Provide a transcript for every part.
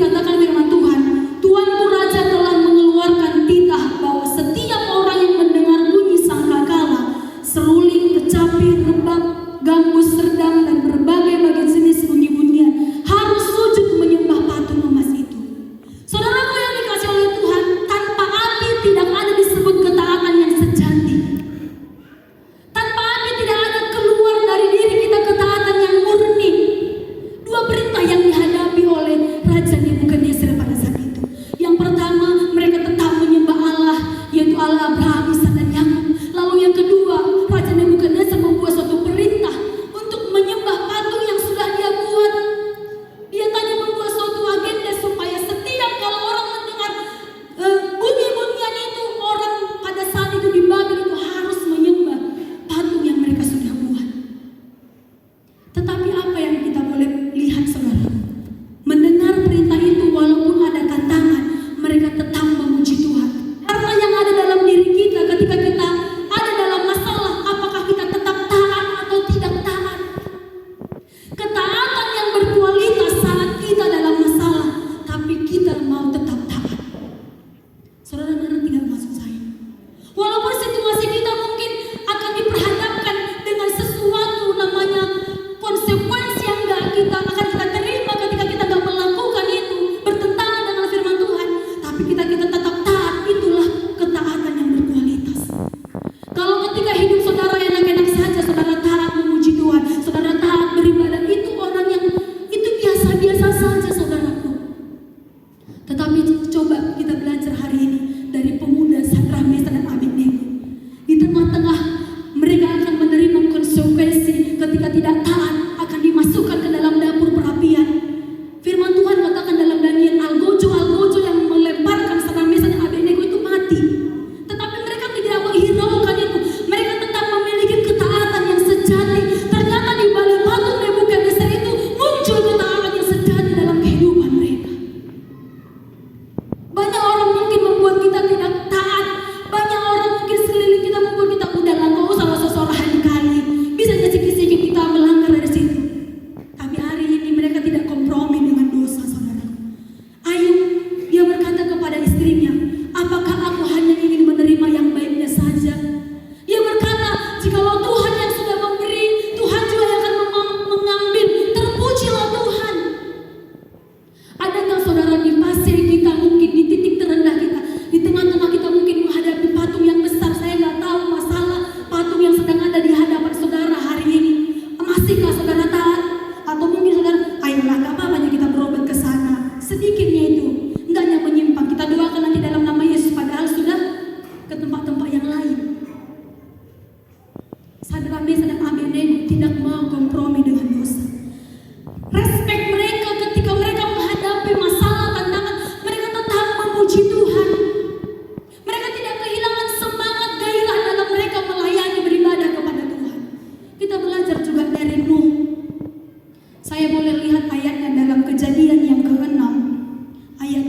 dikatakan firman Tuhan, Tuanku Raja telah mengeluarkan titah bahwa setiap orang yang mendengar bunyi sangkakala, seruling, kecapi, rebab, gambus, serdam, dan berbagai bagian jenis bunyi-bunyian harus sujud menyembah patung emas itu. Saudaraku yang dikasih oleh Tuhan, tanpa api tidak ada disebut ketaatan yang sejati. Tanpa api tidak ada keluar dari diri kita ketaatan yang murni. Dua perintah yang dihadapi oleh Raja Nebukadnezar pada saat itu. Yang pertama, mereka tetap menyembah Allah, yaitu Allah Abraham, Ishak, dan Yakub. Lalu yang kedua, Raja Nebukadnezar membuat suatu perintah untuk menyembah patung yang sudah dia buat. Dia tanya membuat suatu agenda supaya setiap kalau orang mendengar bunyi-bunyian itu, orang pada saat itu di Babel itu harus menyembah patung yang mereka sudah buat. Tetapi apa yang kita boleh lihat, saudara? Mendengar perintah itu, walaupun ada tantangan, mereka tetap memuji Tuhan. Karena yang ada dalam diri kita ketika kita ada dalam masalah, apakah kita tetap taat atau tidak taat? Ketaatan yang berkualitas saat kita dalam masalah, tapi kita mau tetap taat. Saudara mengerti tidak maksud saya? Walaupun situasi kita mungkin akan diperhadapkan dengan sesuatu namanya konsekuensi yang kita akan kita terima ketika kita tidak melakukan itu, bertentangan dengan firman Tuhan, tapi kita tetap taat. Itulah ketaatan yang berkualitas. Kalau ketika hidup saudara enak-enak saja, saudara taat memuji Tuhan, saudara taat beribadah, itu orang yang itu biasa-biasa saja, saudaraku. Tetapi coba kita belajar hari ini dari pemuda Sadrak, Mesak, dan Abednego. Di tengah-tengah mereka akan menerima konsekuensi ketika tidak taat, akan dimasukkan ke dalam dapur perapian. Firman Tuhan katakan dalam Daniel, algojo yang melemparkan Sadrak, Mesak, dan Abednego itu mati. Tetapi mereka tidak menghiraukan itu. Mereka tetap memiliki ketaatan yang sejati. Ternyata di balik patung Nebukadnezar itu muncul ketaatan yang sejati dalam kehidupan mereka. Banyak orang mungkin membuat kita tidak taat. Banyak orang mungkin sekeliling kita membuat kita udah nggak usah seorang kali. Bisa sedikit-sedikit kita melanggar dari situ. Tapi hari ini mereka tidak kompromi dengan dosa, saudara. Ayub, dia berkata kepada istrinya, apakah aku hanya ingin menerima yang baiknya saja? Dia berkata, jikalau Tuhan yang sudah memberi, Tuhan juga yang akan mengambil. Terpujilah Tuhan. Adakah saudara di fase kita mungkin di titik terendah kita, di tengah-tengah kita mungkin menghadapi patung yang besar? Saya nggak tahu masalah patung yang sedang ada di hadapan saudara hari ini. Masihkah saudara taat? Atau mungkin saudara, ayolah gak apa-apa kita berobat ke sana. Sedikitnya itu, enggaknya menyimpang. Kita doakan nanti dalam nama Yesus, padahal sudah ke tempat-tempat yang lain. Sadrak, Mesak, dan Abednego tidak mau kompromi dengan dosa. Respek mereka ketika mereka menghadapi masalah, tantangan, mereka tetap memuji Tuhan. Mereka tidak kehilangan semangat, gairah dalam mereka melayani, beribadah kepada Tuhan. Kita belajar juga dari Nuh. Saya boleh lihat ayatnya dalam Kejadian yang ke-6 ayat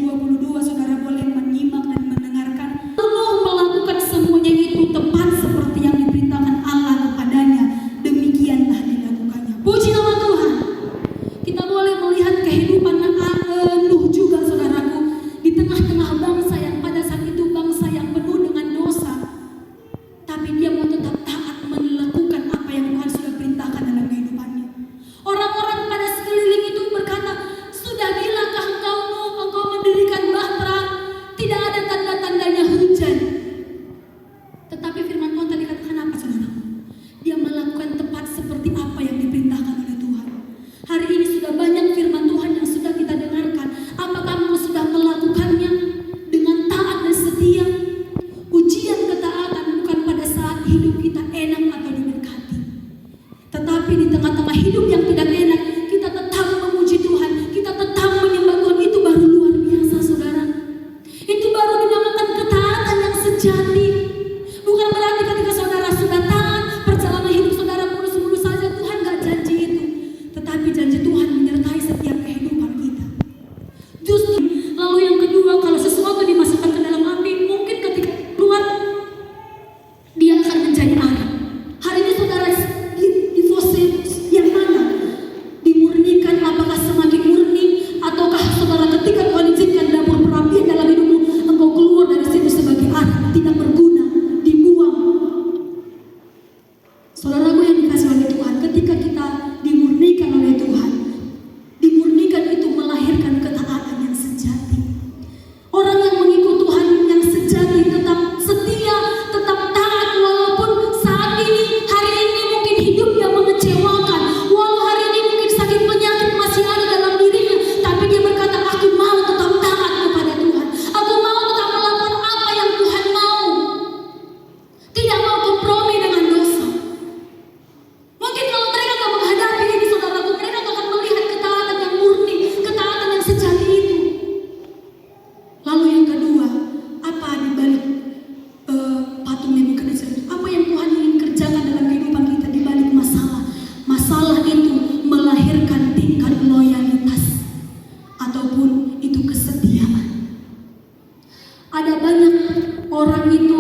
orang itu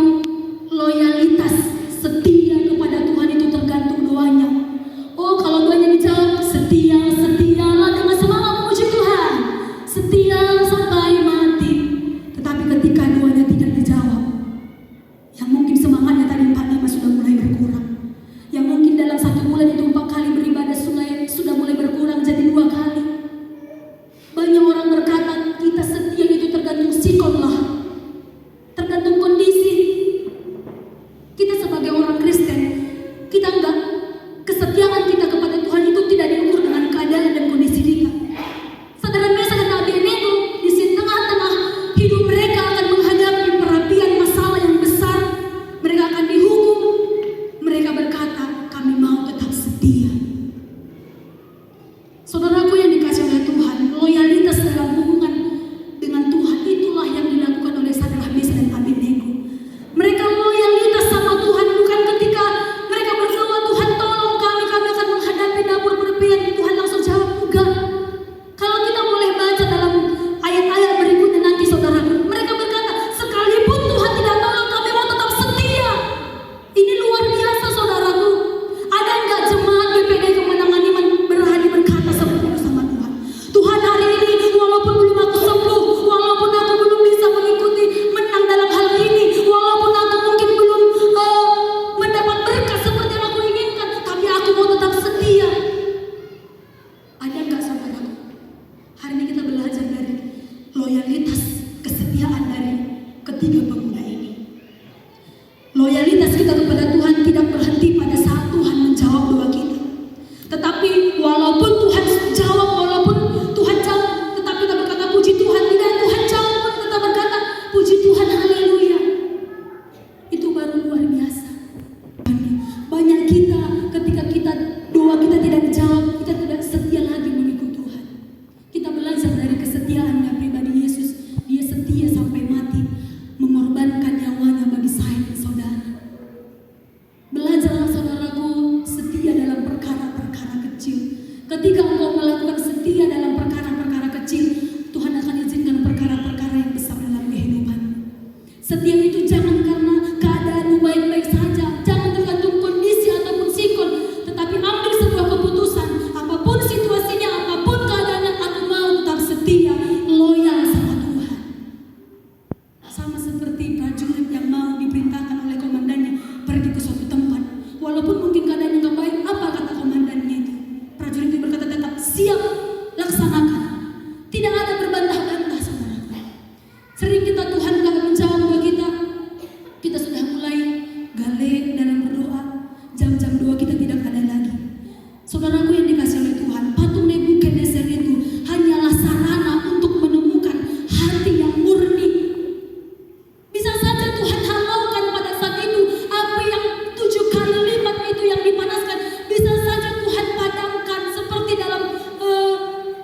loyalitas, setia kepada Tuhan itu tergantung doanya. Oh, kalau doanya dijawab, setialah dengan semangat memuji Tuhan, setia sampai mati. Tetapi ketika doanya tidak dijawab, yang mungkin semangatnya tadi 4-5 sudah mulai berkurang, yang mungkin dalam 1 bulan itu 4 kali beribadah sudah mulai berkurang jadi 2 kali. Banyak orang berkata kita setia itu tergantung sikon lah, tergantung kondisi. Kita sebagai orang Kristen, kita enggak, kesetiaan kita kepada Tuhan itu tidak diukur dengan keadaan dan kondisi kita. Saudara Mesa dan Abednego di tengah-tengah hidup mereka akan menghadapi perapian masalah yang besar, mereka akan dihukum. Mereka berkata, kami mau tetap setia. Saudaraku yang dikasih oleh Tuhan, loyalitas dalam hubungan dengan Tuhan itulah yang dilakukan oleh Sadrach, Meshach dan Abednego. Mereka loyalitas sama Tuhan bukan ketika mereka berdoa, Tuhan tolong kami akan menghadapi dapur perapian, Tuhan langsung jawab, enggak. Kalau kita boleh baca dalam ayat-ayat berikutnya nanti saudaraku, mereka berkata, sekalipun Tuhan tidak tolong kami mau tetap setia. Ini luar biasa saudaraku. Ada enggak jemaat GPD Kemenangan Iman berani berkata seperti itu sama Tuhan? Tuhan, hari ini walaupun belum aku sembuh, walaupun aku belum bisa mengikuti menang dalam hal ini, walaupun aku mungkin belum mendapat berkat seperti yang aku inginkan, tapi aku mau tetap setia. Ada enggak saudaraku? Hari ini kita belajar dari loyalitas, kesetiaan dari ketiga pemuda ini. Loyalitas kita kepada Tuhan tidak berhenti pada saat Tuhan menjawab doa kita. Tetapi walaupun Tuhan jawab, tetapi kita berkata puji Tuhan, tidak Tuhan jawab pun kita berkata puji Tuhan, haleluya. Itu baru luar biasa. Banyak kita ketika doa kita tidak dijawab, kita tidak setia lagi mengikut Tuhan. Kita belajar dari kesetiaannya pribadi Yesus. Dia setia sampai mati, mengorbankan nyawanya bagi saya dan saudara. Belajarlah saudaraku, setia dalam perkara-perkara kecil. Ketika engkau melakukan setia dalam perkara-perkara kecil, Tuhan akan izinkan perkara-perkara yang besar dalam kehidupan. Setia itu jangan karena keadaanmu baik-baik saja, jangan tergantung kondisi ataupun sikon, tetapi ambil sebuah keputusan, apapun situasinya, apapun keadaannya, aku mau tetap setia, loyal sama Tuhan. Sama seperti prajurit yang mau diperintahkan oleh komandannya pergi ke suatu tempat, walaupun mungkin keadaannya nggak baik, apa kata komandannya itu? Prajurit itu berkata tetap siap, laksanakan. Tidak ada berbantah-bantah saudara. Sering kita Tuhan nggak menjawab doa kita sudah mulai gale dalam berdoa, jam-jam doa kita tidak ada lagi. Saudaraku yang dikasih oleh Tuhan, patung Nebukadnezar itu hanyalah sarana untuk menemukan hati yang murni. Bisa saja Tuhan halaukan pada saat itu api yang 7 kali lipat itu yang dipanaskan. Bisa saja Tuhan padamkan seperti dalam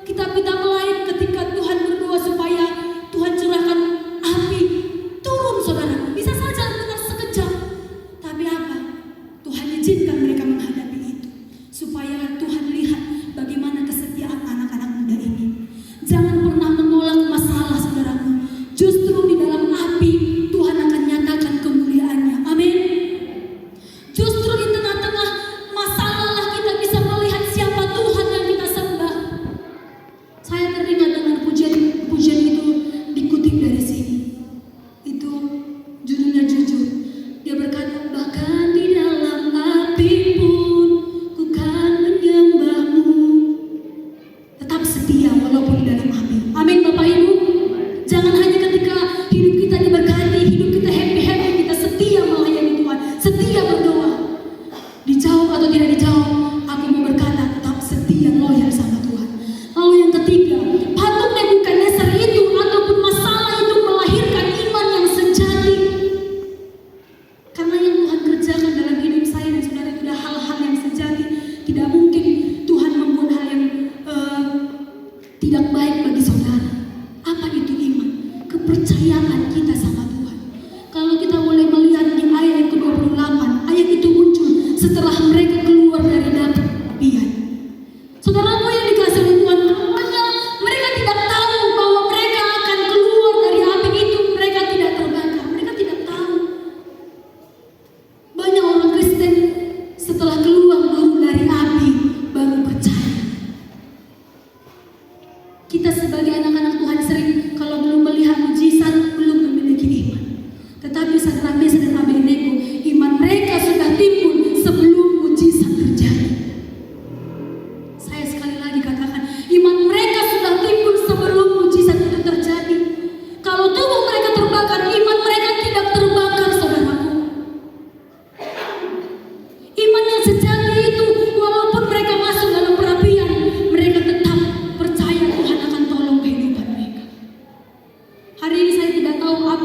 kitab-kitab lain ketika Tuhan berdoa supaya Tuhan curahkan api turun saudara. Bisa saja dengan sekejap. Tapi apa? Tuhan izinkan mereka menghadapi itu supaya Tuhan lihat bagaimana kesetiaan anak-anak muda ini. Jangan pernah menolak masalah saudaraku. Justru di dalam api Tuhan akan nyatakan kemuliaannya. Amin. Justru di tengah-tengah masalah lah kita bisa melihat siapa Tuhan yang kita sembah. Saya teringat dengan pujian itu dikutip dari sini. Itu judulnya jujur. Dia berkata, bahkan di dalam api pun ku kan menyembahmu. Tetap setia walaupun di dalam api. Amin Bapak Ibu. Jangan hanya ketika hidup kita diberkati, hidup kita happy-happy, kita setia melayani Tuhan, setia berdoa. Dijawab atau tidak dijawab, aku mau berkata tetap setia loyal sama Tuhan. Lalu yang ketiga, patung Nebukadnezar itu ataupun masalah itu melahirkan iman yang sejati. Karena yang Tuhan kerjakan dalam hidup saya dan saudara itu adalah hal-hal yang sejati. Tidak mungkin Tuhan membuat hal yang tidak baik bagi saudara. Apa itu iman? Kepercayaan kita sama Tuhan. Kalau kita boleh melihat di ayat yang ke-28, ayat itu muncul setelah mereka keluar dari dapur perapian. Saudaraku yang dikasih oleh Tuhan, mereka tidak tahu bahwa mereka akan keluar dari api itu, mereka tidak terbakar, mereka tidak tahu. Hari ini saya tidak tahu apa